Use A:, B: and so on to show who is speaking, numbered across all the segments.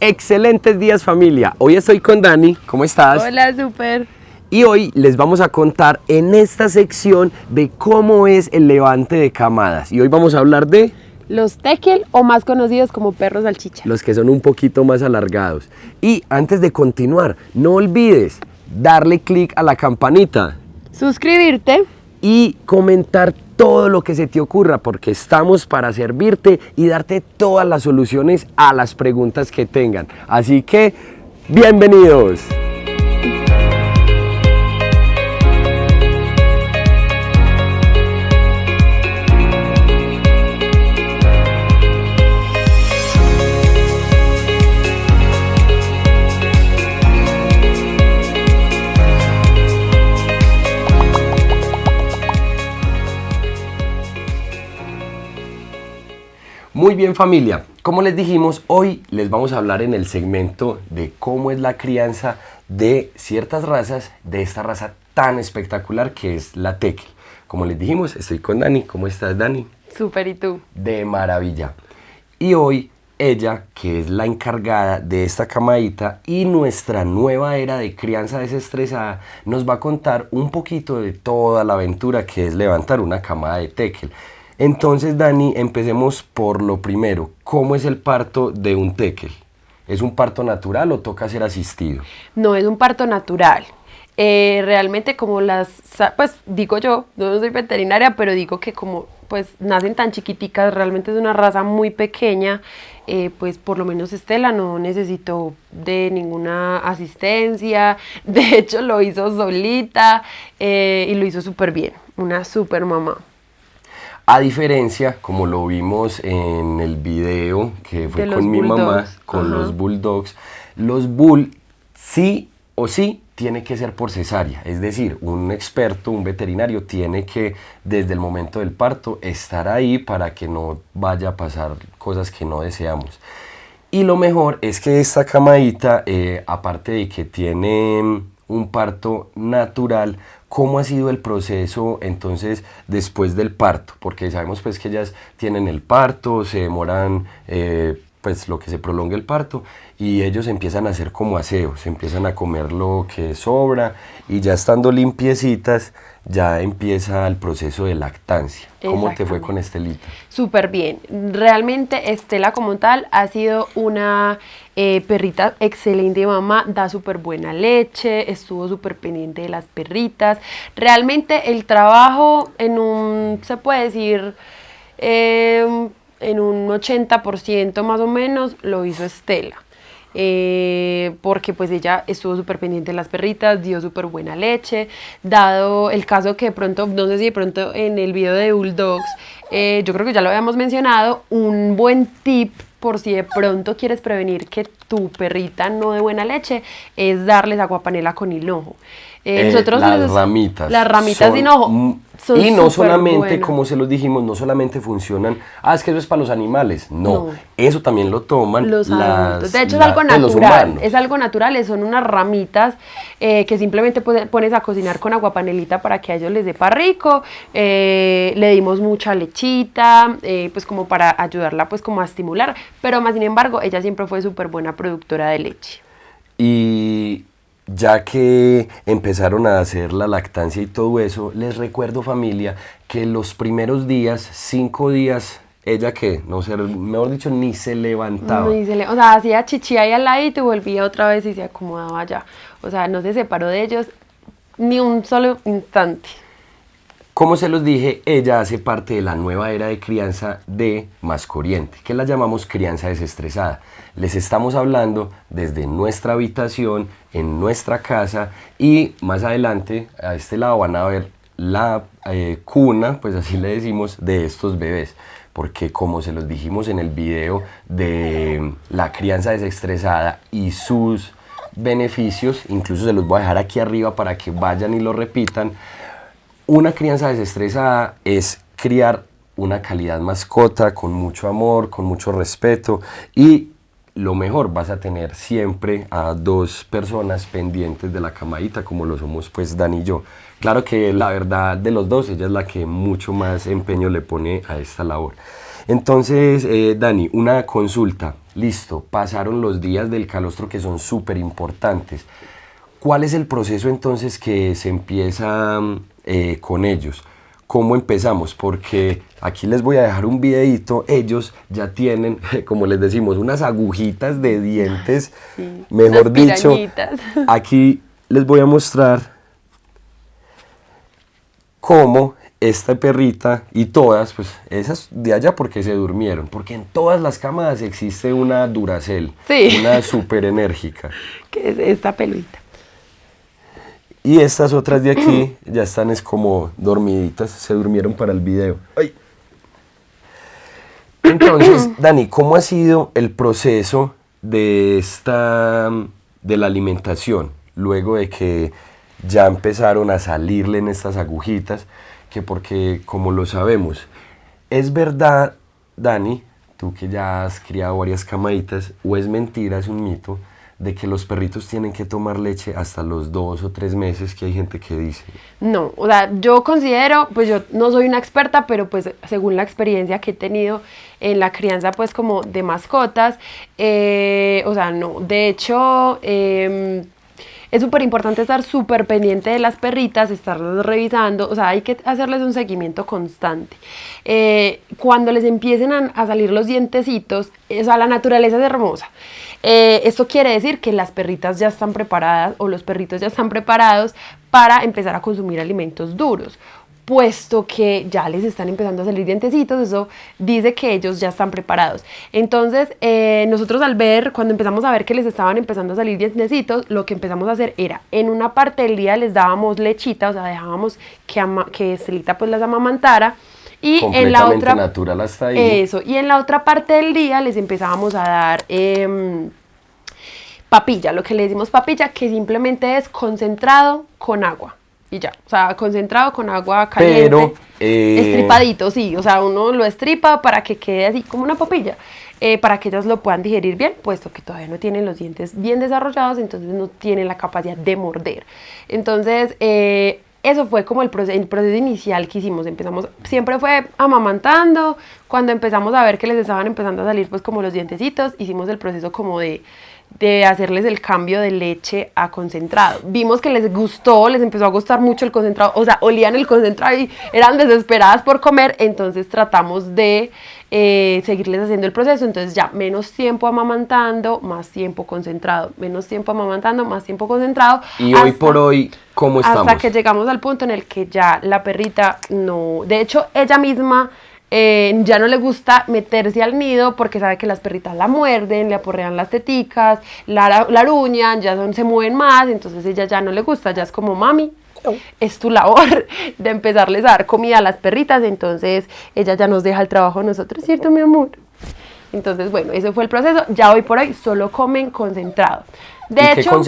A: Excelentes días, familia. Hoy estoy con Dani. ¿Cómo estás?
B: Hola, súper.
A: Y hoy les vamos a contar en esta sección de cómo es el levante de camadas. Y hoy vamos a hablar de
B: Los tekel, o más conocidos como perros salchicha.
A: los que son un poquito más alargados. Y antes de continuar, no olvides darle clic a la campanita
B: Suscribirte.
A: y comentar todo lo que se te ocurra, porque estamos para servirte y darte todas las soluciones a las preguntas que tengan. Así que, bienvenidos. Muy bien, familia, como les dijimos, hoy les vamos a hablar en el segmento de cómo es la crianza de ciertas razas, de esta raza tan espectacular que es la tekel. Como les dijimos, estoy con Dani. ¿Cómo estás, Dani?
B: Súper, ¿y tú?
A: De maravilla. Y hoy ella, que es la encargada de esta camadita y nuestra nueva era de crianza desestresada, nos va a contar un poquito de toda la aventura que es levantar una camada de tekel. Entonces, Dani, empecemos por lo primero. ¿Cómo es el parto de un tekel? ¿Es un parto natural o toca ser asistido?
B: No, es un parto natural. Realmente pues digo yo, no soy veterinaria, pero digo que como pues nacen tan chiquiticas, realmente es una raza muy pequeña, pues por lo menos Estela no necesitó de ninguna asistencia, de hecho lo hizo solita y lo hizo súper bien, una súper mamá.
A: A diferencia, como lo vimos en el video que fue
B: De
A: con
B: los
A: mi mamá,
B: bulldogs.
A: con
B: Ajá.
A: los bulldogs, los bull sí o sí tiene que ser por cesárea. Es decir, un experto, un veterinario, tiene que desde el momento del parto estar ahí para que no vaya a pasar cosas que no deseamos. Y lo mejor es que esta camadita, aparte de que tiene un parto natural, ¿cómo ha sido el proceso entonces después del parto? Porque sabemos pues que ellas tienen el parto, se demoran pues lo que se prolonga el parto y ellos empiezan a hacer como aseo, se empiezan a comer lo que sobra y ya estando limpiecitas ya empieza el proceso de lactancia. ¿Cómo te fue con Estelita?
B: Súper bien. Realmente Estela como tal ha sido una perrita excelente mamá, da súper buena leche, estuvo súper pendiente de las perritas. Realmente el trabajo se puede decir, en un 80% más o menos lo hizo Estela. Porque pues ella estuvo súper pendiente de las perritas, dio súper buena leche, dado el caso que de pronto, no sé si de pronto en el video de Bulldogs, yo creo que ya lo habíamos mencionado, un buen tip por si de pronto quieres prevenir que tu perrita no dé buena leche, es darles aguapanela con hinojo.
A: Las ramitas.
B: Las ramitas de hinojo.
A: Y no solamente,
B: buenas.
A: como se los dijimos, no solamente funcionan, es que eso es para los animales. No, eso también lo toman
B: los adultos. De hecho, es algo
A: los
B: natural.
A: humanos.
B: Es algo natural, son unas ramitas que simplemente pones a cocinar con aguapanelita para que a ellos les dé para rico. Le dimos mucha lechita, pues como para ayudarla pues como a estimular. Pero más sin embargo, ella siempre fue súper buena productora de leche.
A: Y ya que empezaron a hacer la lactancia y todo eso, les recuerdo, familia, que los primeros días, 5 días, ella que, no sé, mejor dicho, ni se levantaba.
B: O sea, hacía chichi ahí al ladito y volvía otra vez y se acomodaba allá. O sea, no se separó de ellos ni un solo instante.
A: Como se los dije, ella hace parte de la nueva era de crianza de Mascoriente, que la llamamos crianza desestresada. Les estamos hablando desde nuestra habitación, en nuestra casa, y más adelante, a este lado van a ver la cuna, pues así le decimos, de estos bebés. Porque como se los dijimos en el video de la crianza desestresada y sus beneficios, incluso se los voy a dejar aquí arriba para que vayan y lo repitan. Una crianza desestresada es criar una calidad mascota con mucho amor, con mucho respeto y lo mejor, vas a tener siempre a 2 personas pendientes de la camadita como lo somos pues Dani y yo. Claro que la verdad de los 2, ella es la que mucho más empeño le pone a esta labor. Entonces, Dani, una consulta. Listo, pasaron los días del calostro que son súper importantes. ¿Cuál es el proceso entonces que se empieza con ellos? ¿Cómo empezamos? Porque aquí les voy a dejar un videito. Ellos ya tienen, como les decimos, unas agujitas de dientes,
B: Sí,
A: mejor
B: unas
A: dicho.
B: pirañitas.
A: Aquí les voy a mostrar cómo esta perrita y todas, pues esas de allá porque se durmieron, porque en todas las camadas existe una Duracell,
B: Sí.
A: una súper enérgica.
B: Que es esta peludita.
A: Y estas otras de aquí ya están es como dormiditas, se durmieron para el video. Ay. Entonces, Dani, ¿cómo ha sido el proceso de la alimentación? Luego de que ya empezaron a salirle en estas agujitas, que porque como lo sabemos, es verdad, Dani, tú que ya has criado varias camaditas, o es mentira, es un mito, de que los perritos tienen que tomar leche hasta los 2 o 3 meses, que hay gente que dice.
B: No, o sea, yo considero, pues yo no soy una experta, pero pues según la experiencia que he tenido en la crianza pues como de mascotas, o sea, no, de hecho, es súper importante estar súper pendiente de las perritas, estarlas revisando, o sea, hay que hacerles un seguimiento constante. Cuando les empiecen a salir los dientecitos, o sea, la naturaleza es hermosa. Esto quiere decir que las perritas ya están preparadas o los perritos ya están preparados para empezar a consumir alimentos duros. Puesto que ya les están empezando a salir dientecitos, eso dice que ellos ya están preparados. Entonces, nosotros cuando empezamos a ver que les estaban empezando a salir dientecitos, lo que empezamos a hacer era, en una parte del día les dábamos lechita, o sea, dejábamos que Estelita pues las amamantara, y en la otra
A: natural hasta ahí.
B: Eso, y en la otra parte del día les empezábamos a dar papilla, lo que le decimos papilla, que simplemente es concentrado con agua. Y ya, o sea, concentrado con agua caliente.
A: Pero,
B: estripadito, sí, o sea, uno lo estripa para que quede así como una papilla, para que ellas lo puedan digerir bien, puesto que todavía no tienen los dientes bien desarrollados, entonces no tienen la capacidad de morder. Entonces, eso fue como el proceso inicial que hicimos. Siempre fue amamantando. Cuando empezamos a ver que les estaban empezando a salir pues como los dientecitos, hicimos el proceso como de hacerles el cambio de leche a concentrado. Vimos que les gustó, les empezó a gustar mucho el concentrado, o sea, olían el concentrado y eran desesperadas por comer, entonces tratamos de seguirles haciendo el proceso. Entonces ya menos tiempo amamantando, más tiempo concentrado, menos tiempo amamantando, más tiempo concentrado.
A: Y hoy por hoy, ¿cómo estamos?
B: Hasta que llegamos al punto en el que ya la perrita no, de hecho ella misma ya no le gusta meterse al nido porque sabe que las perritas la muerden, le aporrean las teticas, la aruñan, se mueven más, entonces ella ya no le gusta, ya es como mami, es tu labor de empezarles a dar comida a las perritas, entonces ella ya nos deja el trabajo a nosotros, ¿cierto, mi amor? Entonces, bueno, ese fue el proceso. Ya hoy por hoy solo comen concentrado. De hecho,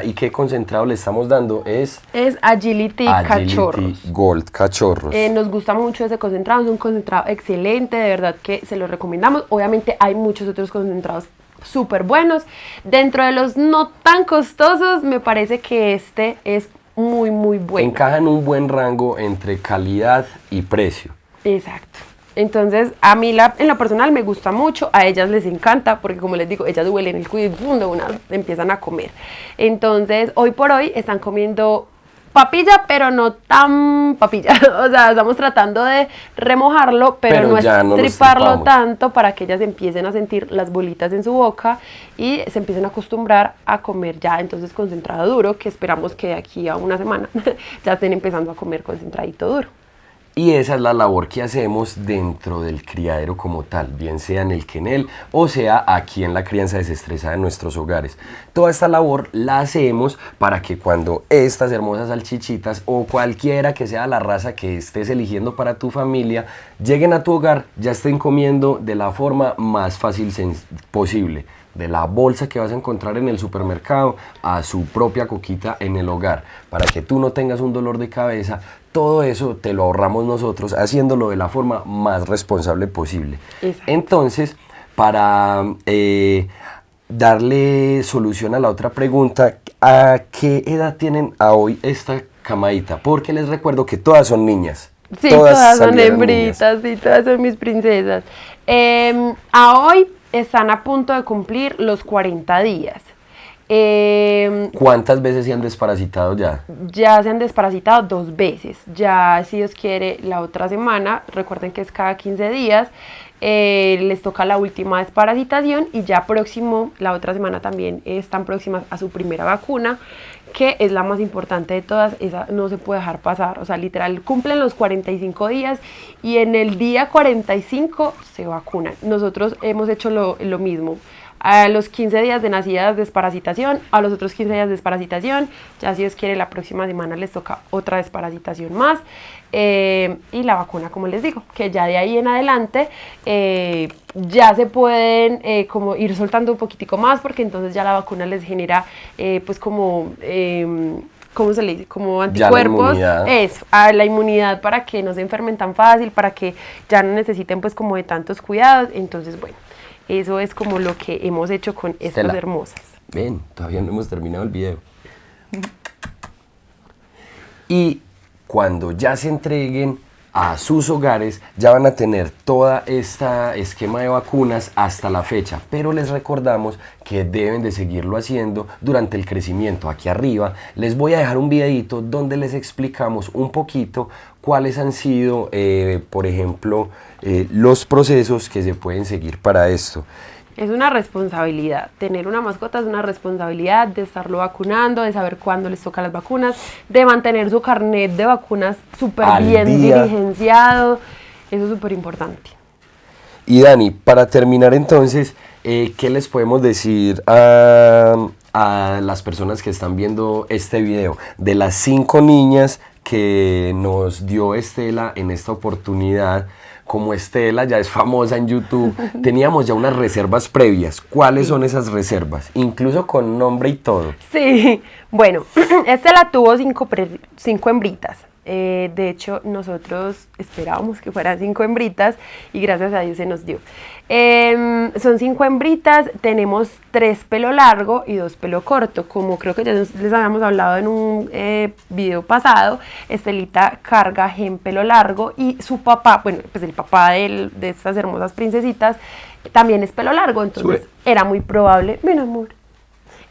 A: ¿y qué concentrado le estamos dando? Es
B: Agility Cachorros.
A: Gold Cachorros.
B: Nos gusta mucho ese concentrado, es un concentrado excelente, de verdad que se lo recomendamos. Obviamente hay muchos otros concentrados súper buenos. Dentro de los no tan costosos, me parece que este es muy, muy bueno.
A: Encaja en un buen rango entre calidad y precio.
B: Exacto. Entonces, a mí en lo personal me gusta mucho, a ellas les encanta, porque como les digo, ellas huelen el cuido y de una empiezan a comer. Entonces, hoy por hoy están comiendo papilla, pero no tan papilla. O sea, estamos tratando de remojarlo, pero no estriparlo tanto para que ellas empiecen a sentir las bolitas en su boca y se empiecen a acostumbrar a comer ya entonces concentrado duro, que esperamos que de aquí a una semana ya estén empezando a comer concentradito duro.
A: Y esa es la labor que hacemos dentro del criadero como tal, bien sea en el kennel o sea aquí en la crianza desestresada en nuestros hogares. Toda esta labor la hacemos para que cuando estas hermosas salchichitas o cualquiera que sea la raza que estés eligiendo para tu familia lleguen a tu hogar, ya estén comiendo de la forma más fácil posible. De la bolsa que vas a encontrar en el supermercado a su propia coquita en el hogar, para que tú no tengas un dolor de cabeza. Todo eso te lo ahorramos nosotros haciéndolo de la forma más responsable posible. Exacto. Entonces, para darle solución a la otra pregunta, ¿a qué edad tienen a hoy esta camadita? Porque les recuerdo que todas son niñas.
B: Sí, todas son
A: salieron
B: hembritas, sí, todas son mis princesas. A hoy están a punto de cumplir los 40 días.
A: ¿Cuántas veces se han desparasitado ya?
B: Ya se han desparasitado 2 veces. Ya, si Dios quiere, la otra semana, recuerden que es cada 15 días, les toca la última desparasitación y ya próximo, la otra semana también están próximas a su primera vacuna, que es la más importante de todas. Esa no se puede dejar pasar. O sea, literal, cumplen los 45 días y en el día 45 se vacunan. Nosotros hemos hecho lo mismo. A los 15 días de nacidas desparasitación, a los otros 15 días de desparasitación, ya si Dios quiere la próxima semana les toca otra desparasitación más, y la vacuna, como les digo, que ya de ahí en adelante ya se pueden como ir soltando un poquitico más, porque entonces ya la vacuna les genera pues como... ¿cómo se le dice? Como anticuerpos. Eso, a la inmunidad para que no se enfermen tan fácil, para que ya no necesiten pues como de tantos cuidados. Entonces, bueno, eso es como lo que hemos hecho con estas hermosas.
A: Ven, todavía no hemos terminado el video. Y cuando ya se entreguen a sus hogares, ya van a tener toda esta esquema de vacunas hasta la fecha, pero les recordamos que deben de seguirlo haciendo durante el crecimiento. Aquí arriba les voy a dejar un videito donde les explicamos un poquito cuáles han sido, por ejemplo, los procesos que se pueden seguir para esto.
B: Es una responsabilidad, tener una mascota es una responsabilidad de estarlo vacunando, de saber cuándo les toca las vacunas, de mantener su carnet de vacunas súper bien diligenciado, eso es súper importante.
A: Y Dani, para terminar entonces, ¿qué les podemos decir a las personas que están viendo este video? De las 5 niñas que nos dio Estela en esta oportunidad, como Estela ya es famosa en YouTube, teníamos ya unas reservas previas. ¿Cuáles son esas reservas? Incluso con nombre y todo.
B: Sí, bueno, Estela tuvo 5 hembritas. De hecho, nosotros esperábamos que fueran 5 hembritas y gracias a Dios se nos dio. Son 5 hembritas, tenemos 3 pelo largo y 2 pelo corto. Como creo que ya les habíamos hablado en un video pasado, Estelita carga gen pelo largo y su papá, bueno, pues el papá de estas hermosas princesitas también es pelo largo, entonces era muy probable, mi amor,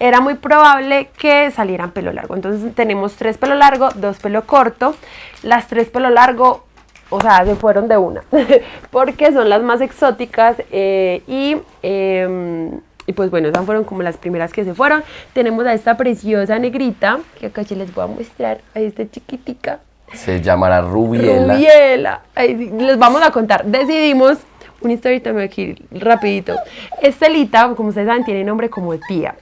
B: era muy probable que salieran pelo largo. Entonces tenemos 3 pelo largo, 2 pelo corto. Las 3 pelo largo, o sea, se fueron de una, porque son las más exóticas y pues bueno, esas fueron como las primeras que se fueron. Tenemos a esta preciosa negrita, que acá sí les voy a mostrar, a esta chiquitica.
A: Se llamará Rubiela.
B: Rubiela. Ahí sí, les vamos a contar. Decidimos, una historia también aquí, rapidito. Estelita, como ustedes saben, tiene nombre como de tía.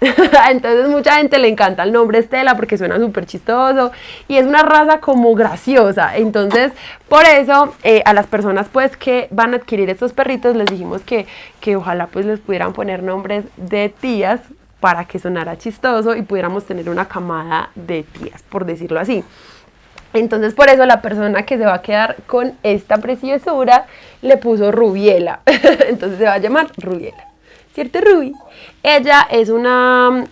B: Entonces mucha gente le encanta el nombre Estela porque suena súper chistoso y es una raza como graciosa. Entonces, por eso, a las personas pues que van a adquirir estos perritos, les dijimos que ojalá pues les pudieran poner nombres de tías para que sonara chistoso y pudiéramos tener una camada de tías, por decirlo así. Entonces, por eso la persona que se va a quedar con esta preciosura le puso Rubiela. Entonces se va a llamar Rubiela. ¿Cierto, Ruby? Ella es una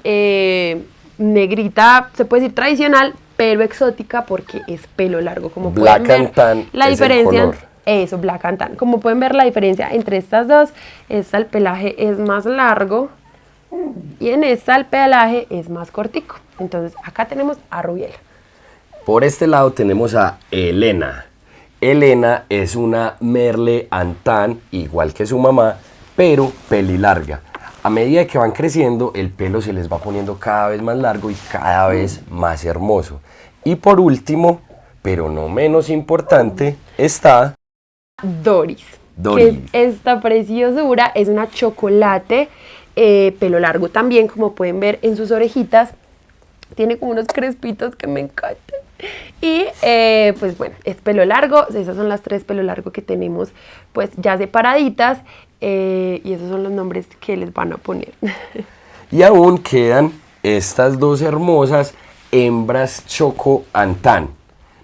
B: negrita, se puede decir tradicional, pero exótica porque es pelo largo. Como
A: Black
B: pueden ver,
A: and tan
B: la
A: es
B: diferencia,
A: el color.
B: eso, Black and tan. Como pueden ver la diferencia entre estas dos, esta el pelaje es más largo y en esta el pelaje es más cortico. Entonces, acá tenemos a Rubiela.
A: Por este lado tenemos a Elena. Elena es una Merle Antan, igual que su mamá, pero pelilarga. A medida que van creciendo, el pelo se les va poniendo cada vez más largo y cada vez más hermoso. Y por último, pero no menos importante, está
B: Doris. Que es esta preciosura, es una chocolate, pelo largo también, como pueden ver en sus orejitas. Tiene como unos crespitos que me encantan. Y pues bueno, es pelo largo. Esas son las 3 pelo largo que tenemos pues ya separaditas. Y esos son los nombres que les van a poner.
A: Y aún quedan estas 2 hermosas hembras Choco Antan.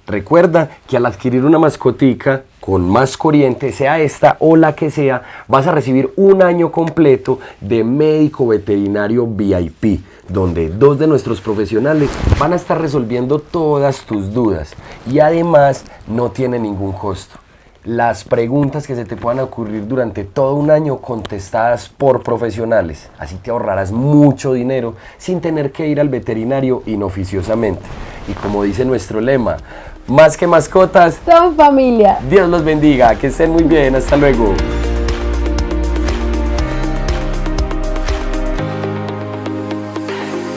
A: Recuerda que al adquirir una mascotica con más corriente, sea esta o la que sea, vas a recibir un año completo de médico veterinario VIP. donde 2 de nuestros profesionales van a estar resolviendo todas tus dudas y además no tiene ningún costo. Las preguntas que se te puedan ocurrir durante todo un año contestadas por profesionales, así te ahorrarás mucho dinero sin tener que ir al veterinario inoficiosamente. Y como dice nuestro lema, más que mascotas,
B: Son familia.
A: Dios los bendiga, que estén muy bien, hasta luego.